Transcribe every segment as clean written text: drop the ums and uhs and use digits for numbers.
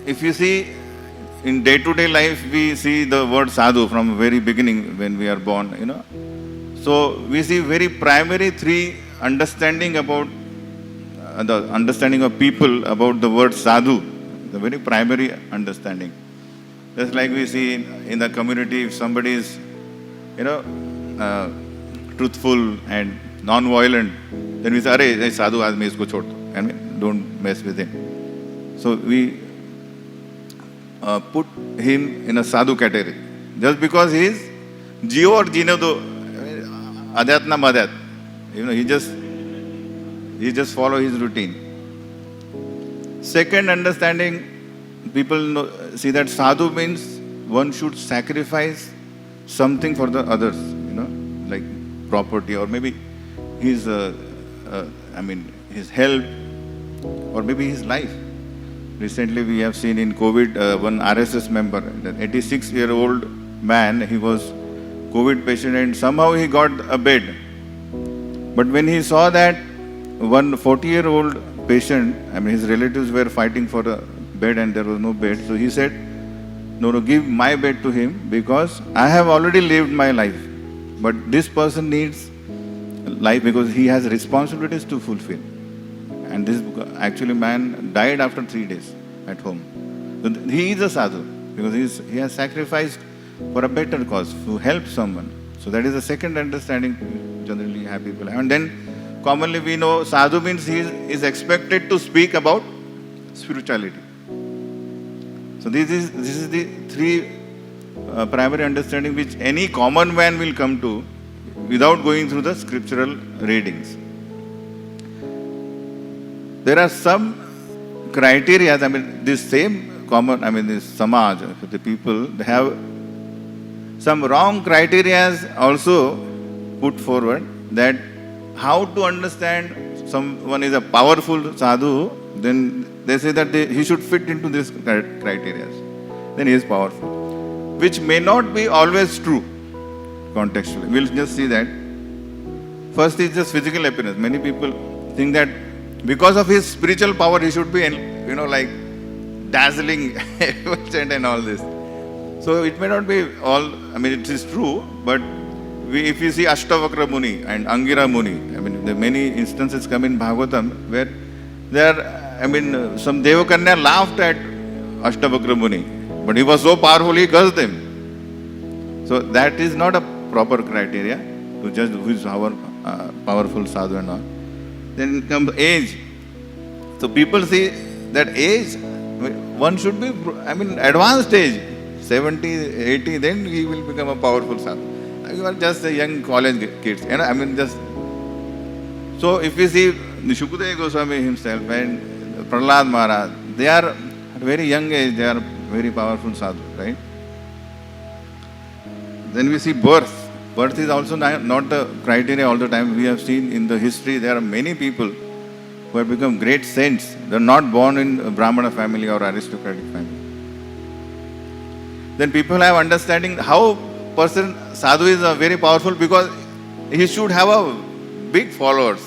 if you see in day-to-day life, we see the word sadhu from very beginning when we are born, So we see very primary three understanding about the understanding of people about the word sadhu, the very primary understanding. Just like we see in the community, if somebody is, truthful and non-violent, then we say, "Arey, ye sadhu aadmi, isko chhod do." I mean, don't mess with him. So we put him in a sadhu category just because he is Jio or Jino do Adyat na Madyat. He just follow his routine. Second understanding, people see that sadhu means one should sacrifice something for the others, like property or maybe his, his health or maybe his life. Recently, we have seen in COVID, one RSS member, an 86-year-old man, he was COVID patient and somehow he got a bed. But when he saw that one 40-year-old patient, his relatives were fighting for a bed and there was no bed, so he said, no, give my bed to him because I have already lived my life. But this person needs life because he has responsibilities to fulfill. And this actually man died after 3 days at home. So he is a sadhu because he has sacrificed for a better cause, to help someone. So that is the second understanding generally have people have. And then commonly we know sadhu means he is expected to speak about spirituality. So this is the three primary understanding which any common man will come to without going through the scriptural readings. There are some criteria, this same common, this samaj, the people, they have some wrong criteria also put forward that how to understand someone is a powerful sadhu, then they say that he should fit into this criteria. Then he is powerful, which may not be always true contextually. We'll just see that. First is just physical appearance. Many people think that because of his spiritual power, he should be, like dazzling and all this. So it may not be all, it is true, but if you see Ashtavakra Muni and Angira Muni, there are many instances come in Bhagavatam where some Devakanya laughed at Ashtavakra Muni, but he was so powerful, he cursed him. So that is not a proper criteria to judge who is our powerful sadhu and all. Then comes age. So people see that age, one should be, advanced age, 70, 80, then he will become a powerful sadhu. You are just a young college kids, just. So if we see Shukadeva Goswami himself and Prahlad Maharaj, they are at a very young age, they are very powerful sadhu, right? Then we see birth. Birth is also not the criteria all the time. We have seen in the history there are many people who have become great saints. They are not born in a Brahmana family or aristocratic family. Then people have understanding how person sadhu is very powerful because he should have a big followers.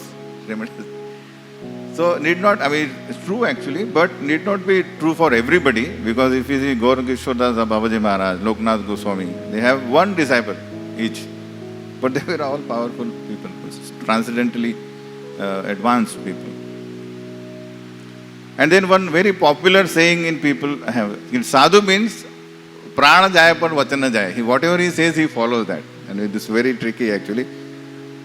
So need not, it's true actually, but need not be true for everybody because if you see Gaura Kishore Das, Babaji Maharaj, Loknath Goswami, they have one disciple each. But they were all powerful people, transcendentally advanced people. And then one very popular saying in people have, sadhu means prana jaya par vachana jaya. Whatever he says, he follows that. And it is very tricky actually.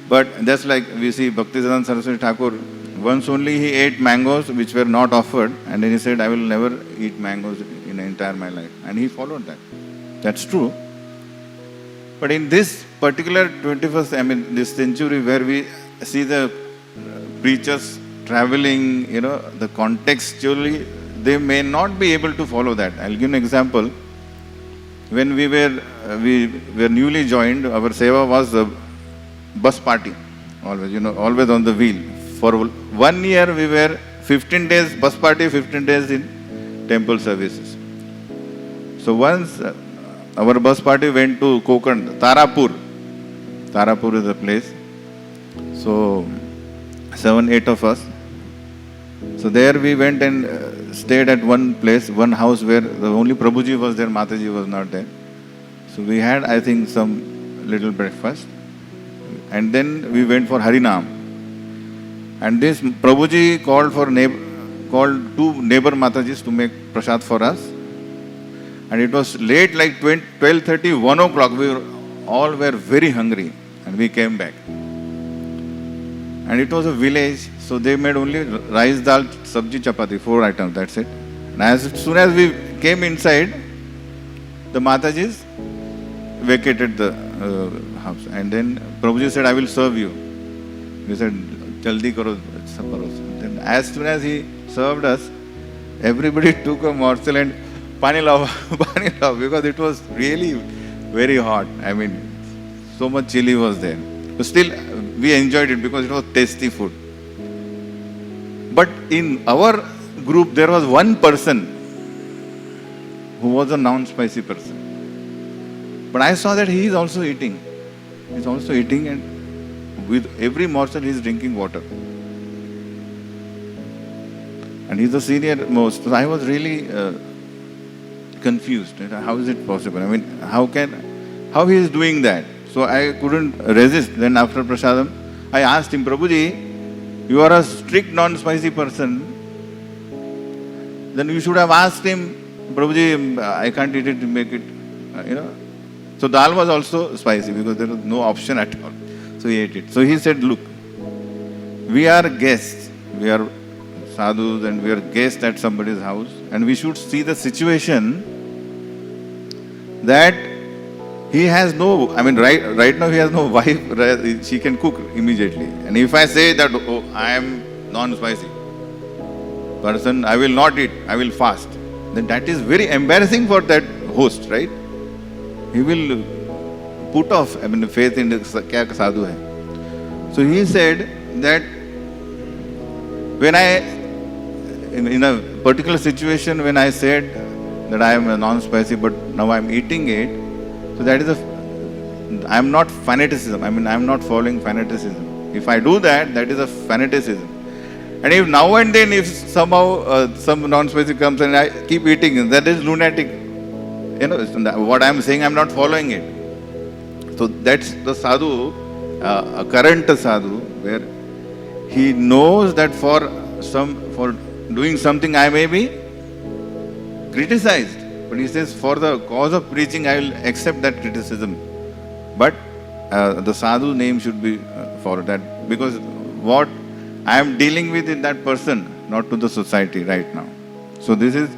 But just like we see Bhaktisiddhanta Saraswati Thakur, once only he ate mangoes which were not offered, and then he said, I will never eat mangoes in entire my life. And he followed that. That's true. But in this particular 21st, this century where we see the preachers traveling, the contextually, they may not be able to follow that. I'll give an example. When we were newly joined, our seva was a bus party, always, always on the wheel. For 1 year, we were 15 days bus party, 15 days in temple services. So once our bus party went to Konkan, Tarapur. Tarapur is a place. So 7, 8 of us. So there we went and stayed at one place, one house where the only Prabhuji was there, Mataji was not there. So we had, I think, some little breakfast. And then we went for Harinam. And this Prabhuji called two neighbor Matajis to make prasad for us. And it was late, like 12:30, 1 o'clock. We all were very hungry. And we came back. And it was a village, so they made only rice, dal, sabji, chapati, 4 items, that's it. And as soon as we came inside, the Matajis vacated the house. And then Prabhuji said, I will serve you. He said, Jaldi karo, supper also. Then as soon as he served us, everybody took a morsel and pani lao, pani lao, because it was really very hot. I mean, so much chili was there. But still, we enjoyed it because it was tasty food. But in our group, there was one person who was a non-spicy person. But I saw that he is also eating. He's also eating, and with every morsel he is drinking water. And he's the senior most. So I was really confused. How is it possible? I mean, how he is doing that? So I couldn't resist. Then after prasadam, I asked him, Prabhuji, you are a strict non-spicy person. Then you should have asked him, Prabhuji, I can't eat it, make it, So dal was also spicy because there was no option at all. So he ate it. So he said, look, we are guests. We are sadhus and we are guests at somebody's house. And we should see the situation that he has no, right now he has no wife, she can cook immediately. And if I say that, oh, I am non-spicy person, I will not eat, I will fast, then that is very embarrassing for that host, right? He will put off, faith in the kya sadhu hai. So he said that when in a particular situation, when I said that I am a non-spicy, but now I am eating it, so that is I am not fanaticism. I am not following fanaticism. If I do that, that is a fanaticism. And if now and then, if somehow some non-spicy comes and I keep eating, that is lunatic. What I am saying, I am not following it. So that's the sadhu, a current sadhu, where he knows that for doing something I may be criticized. But he says, for the cause of preaching, I will accept that criticism. But the sadhu name should be followed. That because what I am dealing with in that person, not to the society right now. So this is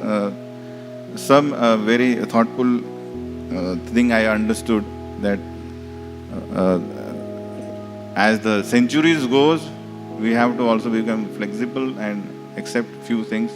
some very thoughtful thing I understood, that as the centuries goes, we have to also become flexible and accept few things